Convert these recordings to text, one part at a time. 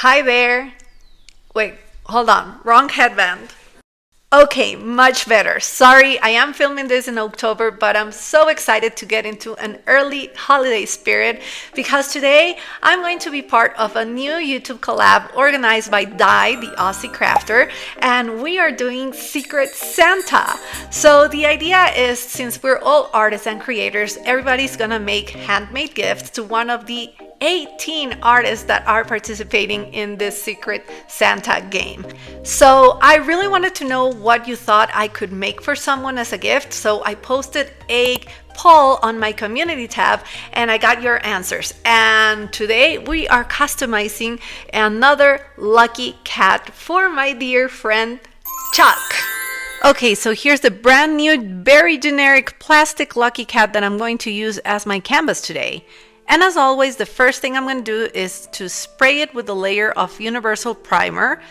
Hi there. Wait, hold on. Wrong headband. Okay, much better. Sorry, I am filming this in October, but I'm so excited to get into an early holiday spirit because today I'm going to be part of a new YouTube collab organized by Di, the Aussie crafter, and we are doing Secret Santa. So the idea is, since we're all artists and creators, everybody's gonna make handmade gifts to one of the 18 artists that are participating in this Secret Santa game. So I really wanted to know what you thought I could make for someone as a gift, so I posted a poll on my community tab and I got your answers. And today we are customizing another lucky cat for my dear friend Chuck. Okay, so here's the brand new, very generic plastic lucky cat that I'm going to use as my canvas today. And as always, the first thing I'm going to do is to spray it with a layer of universal primer.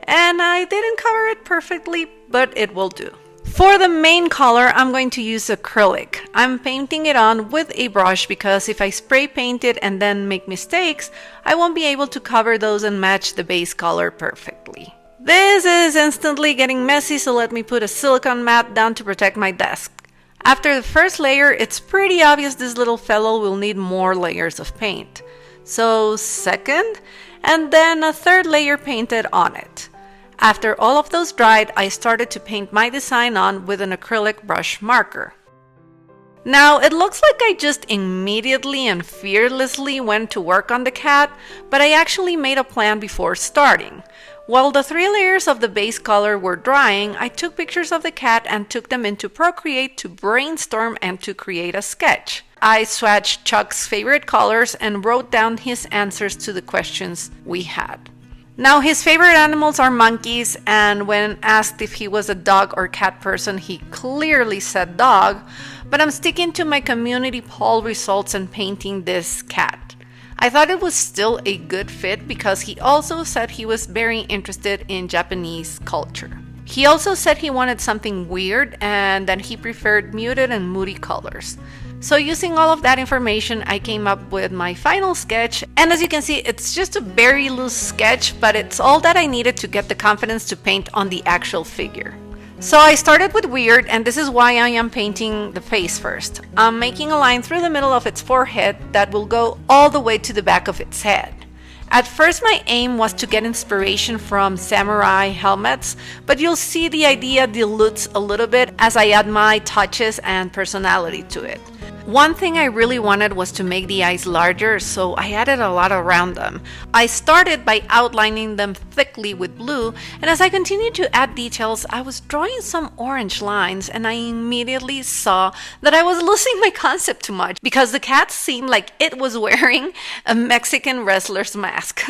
And I didn't cover it perfectly, but it will do. For the main color, I'm going to use acrylic. I'm painting it on with a brush because if I spray paint it and then make mistakes, I won't be able to cover those and match the base color perfectly. This is instantly getting messy, so let me put a silicone mat down to protect my desk. After the first layer, it's pretty obvious this little fellow will need more layers of paint. So second, and then a third layer painted on it. After all of those dried, I started to paint my design on with an acrylic brush marker. Now, it looks like I just immediately and fearlessly went to work on the cat, but I actually made a plan before starting. While the 3 layers of the base color were drying, I took pictures of the cat and took them into Procreate to brainstorm and to create a sketch. I swatched Chuck's favorite colors and wrote down his answers to the questions we had. Now, his favorite animals are monkeys, and when asked if he was a dog or cat person, he clearly said dog, but I'm sticking to my community poll results and painting this cat. I thought it was still a good fit because he also said he was very interested in Japanese culture. He also said he wanted something weird and that he preferred muted and moody colors. So using all of that information, I came up with my final sketch, and as you can see, it's just a very loose sketch, but it's all that I needed to get the confidence to paint on the actual figure. So I started with weird, and this is why I am painting the face first. I'm making a line through the middle of its forehead that will go all the way to the back of its head. At first my aim was to get inspiration from samurai helmets, but you'll see the idea dilutes a little bit as I add my touches and personality to it. One thing I really wanted was to make the eyes larger, so I added a lot around them. I started by outlining them thickly with blue, and as I continued to add details, I was drawing some orange lines, and I immediately saw that I was losing my concept too much because the cat seemed like it was wearing a Mexican wrestler's mask.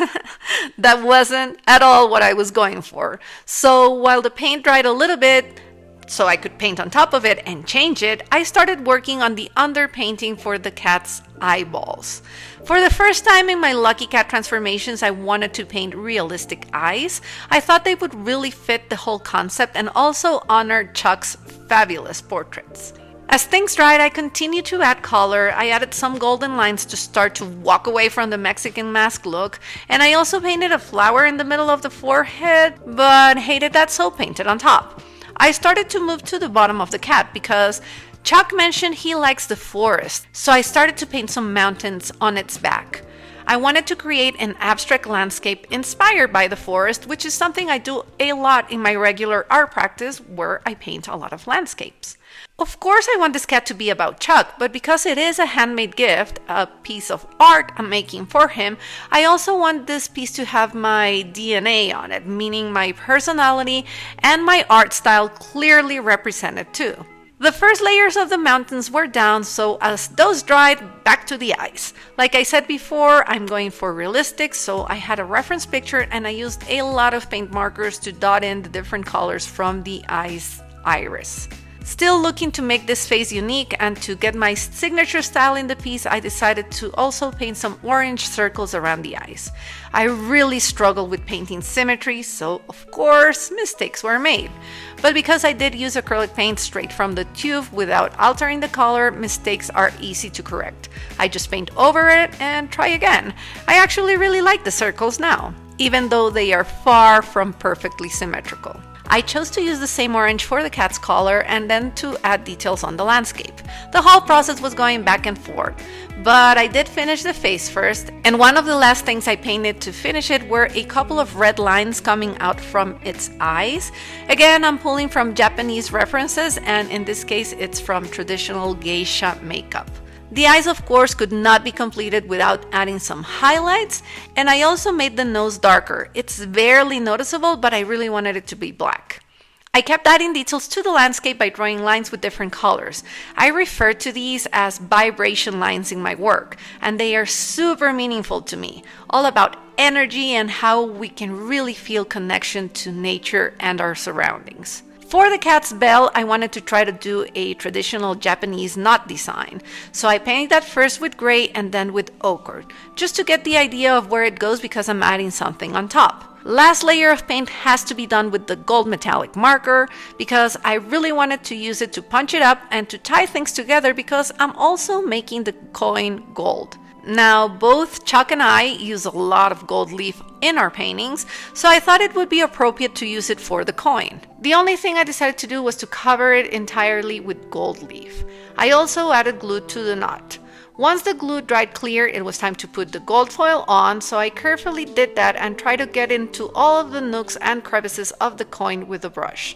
That wasn't at all what I was going for. So while the paint dried a little bit, so I could paint on top of it and change it, I started working on the underpainting for the cat's eyeballs. For the first time in my Lucky Cat transformations, I wanted to paint realistic eyes. I thought they would really fit the whole concept and also honor Chuck's fabulous portraits. As things dried, I continued to add color. I added some golden lines to start to walk away from the Mexican mask look, and I also painted a flower in the middle of the forehead, but hated that, so painted on top. I started to move to the bottom of the cat because Chuck mentioned he likes the forest, so I started to paint some mountains on its back. I wanted to create an abstract landscape inspired by the forest, which is something I do a lot in my regular art practice where I paint a lot of landscapes. Of course, I want this cat to be about Chuck, but because it is a handmade gift, a piece of art I'm making for him, I also want this piece to have my DNA on it, meaning my personality and my art style clearly represented too. The first layers of the mountains were down, so as those dried, back to the eyes. Like I said before, I'm going for realistic, so I had a reference picture and I used a lot of paint markers to dot in the different colors from the eye's iris. Still looking to make this face unique and to get my signature style in the piece, I decided to also paint some orange circles around the eyes. I really struggled with painting symmetry, so of course mistakes were made. But because I did use acrylic paint straight from the tube without altering the color, mistakes are easy to correct. I just paint over it and try again. I actually really like the circles now. even though they are far from perfectly symmetrical. I chose to use the same orange for the cat's collar and then to add details on the landscape. The whole process was going back and forth, but I did finish the face first, and one of the last things I painted to finish it were a couple of red lines coming out from its eyes. Again, I'm pulling from Japanese references, and in this case it's from traditional geisha makeup. The eyes, of course, could not be completed without adding some highlights, and I also made the nose darker. It's barely noticeable, but I really wanted it to be black. I kept adding details to the landscape by drawing lines with different colors. I refer to these as vibration lines in my work, and they are super meaningful to me, all about energy and how we can really feel connection to nature and our surroundings. For the cat's bell, I wanted to try to do a traditional Japanese knot design. So I painted that first with gray and then with ochre, just to get the idea of where it goes because I'm adding something on top. Last layer of paint has to be done with the gold metallic marker because I really wanted to use it to punch it up and to tie things together because I'm also making the coin gold. Now, both Chuck and I use a lot of gold leaf in our paintings, so I thought it would be appropriate to use it for the coin. The only thing I decided to do was to cover it entirely with gold leaf. I also added glue to the knot. Once the glue dried clear, it was time to put the gold foil on, so I carefully did that and tried to get into all of the nooks and crevices of the coin with the brush.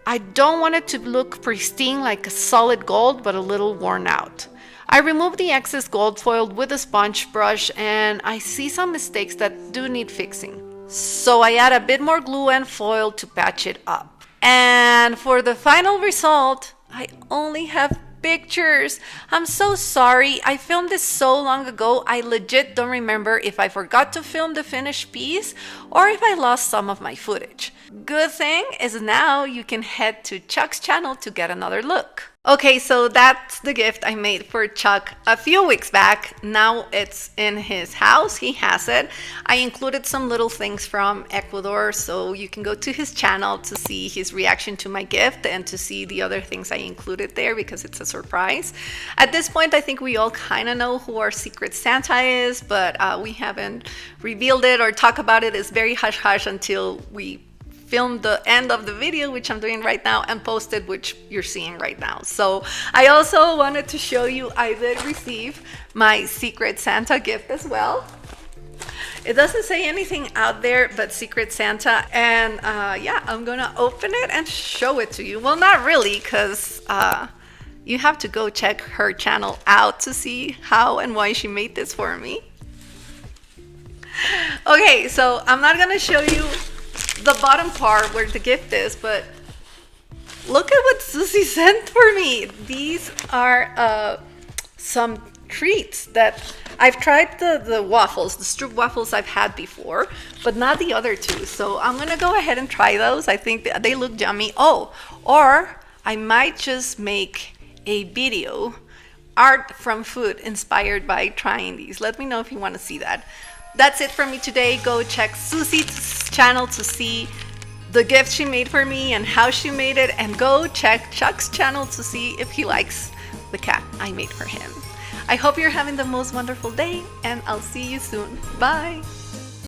I don't want it to look pristine like a solid gold, but a little worn out. I removed the excess gold foil with a sponge brush, and I see some mistakes that do need fixing. So I add a bit more glue and foil to patch it up. And for the final result, I only have pictures. I'm so sorry. I filmed this so long ago, I legit don't remember if I forgot to film the finished piece or if I lost some of my footage. Good thing is now you can head to Chuck's channel to get another look. Okay, so that's the gift I made for Chuck a few weeks back. Now it's in his house. He has it. I included some little things from Ecuador, so you can go to his channel to see his reaction to my gift and to see the other things I included there because it's a surprise. At this point, I think we all kind of know who our secret Santa is, but we haven't revealed it or talked about it. It's very hush-hush until we filmed the end of the video, which I'm doing right now, and posted, which you're seeing right now. So I also wanted to show you I did receive my secret Santa gift as well. It doesn't say anything out there but Secret Santa, and yeah, I'm gonna open it and show it to you. Well, not really, because you have to go check her channel out to see how and why she made this for me. Okay, so I'm not gonna show you the bottom part where the gift is, but look at what Susie sent for me. These are some treats that I've tried. The waffles, the Stroop waffles I've had before, but not the other two. So I'm gonna go ahead and try those. I think they look yummy. Oh, or I might just make a video, art from food inspired by trying these. Let me know if you want to see that. That's it for me today. Go check Susie's channel to see the gift she made for me and how she made it, and go check Chuck's channel to see if he likes the cat I made for him. I hope you're having the most wonderful day, and I'll see you soon. Bye!